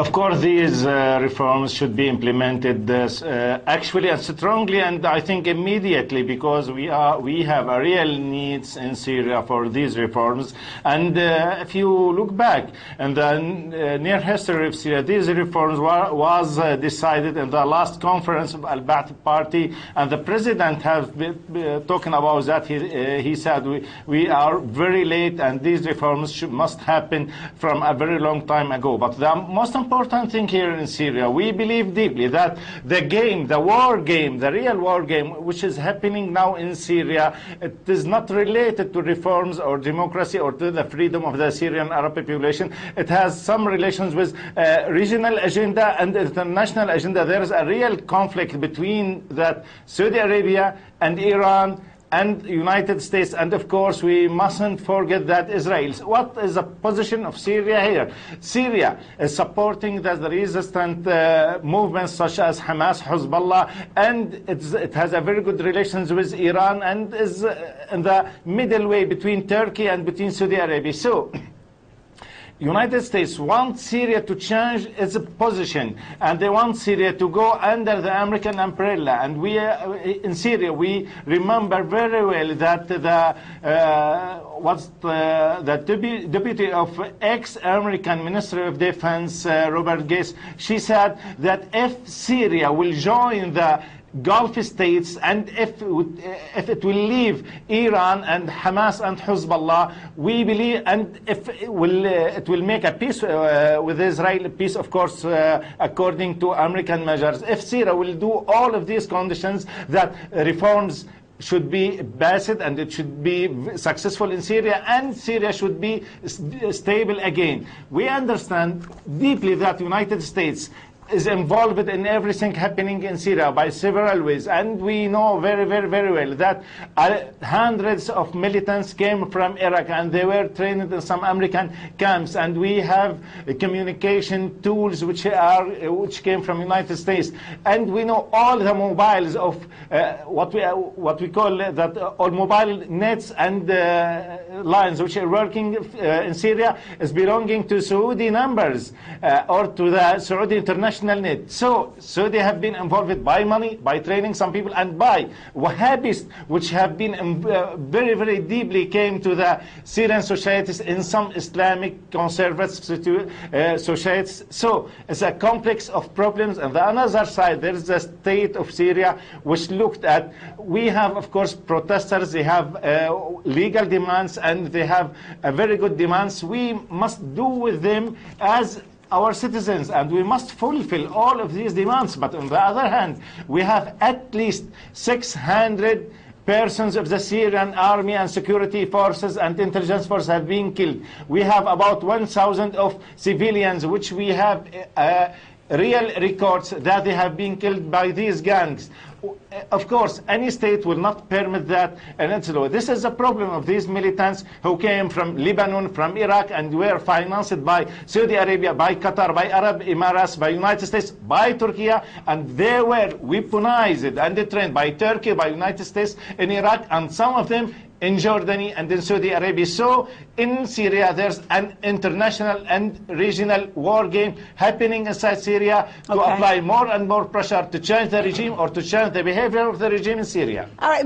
Of course, these reforms should be implemented actually and strongly, and I think immediately, because we have a real needs in Syria for these reforms. And if you look back in the near history of Syria, these reforms was decided in the last conference of Al-Ba'ath Party, and the president has been talking about that. He said we are very late, and these reforms must happen from a very long time ago. But the most important thing here in Syria, we believe deeply that the game, the war game, the real war game, which is happening now in Syria, it is not related to reforms or democracy or to the freedom of the Syrian Arab population. It has some relations with regional agenda and international agenda. There is a real conflict between that Saudi Arabia and Iran and United States, and of course we mustn't forget that Israel. What is the position of Syria here? Syria is supporting the resistant movements such as Hamas, Hezbollah, and it has a very good relations with Iran, and is in the middle way between Turkey and between Saudi Arabia. So United States wants Syria to change its position, and they want Syria to go under the American umbrella. And we, in Syria, we remember very well that the deputy of ex-American Minister of Defense, Robert Gates, she said that if Syria will join the Gulf states, and if it will leave Iran and Hamas and Hezbollah, we believe, and if it will make a peace with Israel, peace of course according to American measures. If Syria will do all of these conditions, that reforms should be passed and it should be successful in Syria, and Syria should be stable again. We understand deeply that the United States is involved in everything happening in Syria by several ways, and we know very, very, very well that hundreds of militants came from Iraq, and they were trained in some American camps, and we have communication tools which came from United States, and we know all the mobiles of what we call that all mobile nets and lines which are working in Syria is belonging to Saudi numbers or to the Saudi international net. So they have been involved by money, by training some people, and by Wahhabists, which have been very, very deeply came to the Syrian societies in some Islamic conservative societies. So it's a complex of problems. And the other side, there is the state of Syria, which looked at, we have, of course, protesters, they have legal demands, and they have very good demands. We must do with them as our citizens, and we must fulfill all of these demands. But on the other hand, we have at least 600 persons of the Syrian army and security forces and intelligence force have been killed. We have about 1,000 of civilians, which we have real records that they have been killed by these gangs. Of course, any state will not permit that, and it's law. This is the problem of these militants who came from Lebanon, from Iraq, and were financed by Saudi Arabia, by Qatar, by Arab Emirates, by United States, by Turkey, and they were weaponized and trained by Turkey, by United States in Iraq, and some of them in Jordan and in Saudi Arabia. So in Syria, there's an international and regional war game happening inside Syria to apply more and more pressure to change the regime or to change the behavior of the regime in Syria. All right.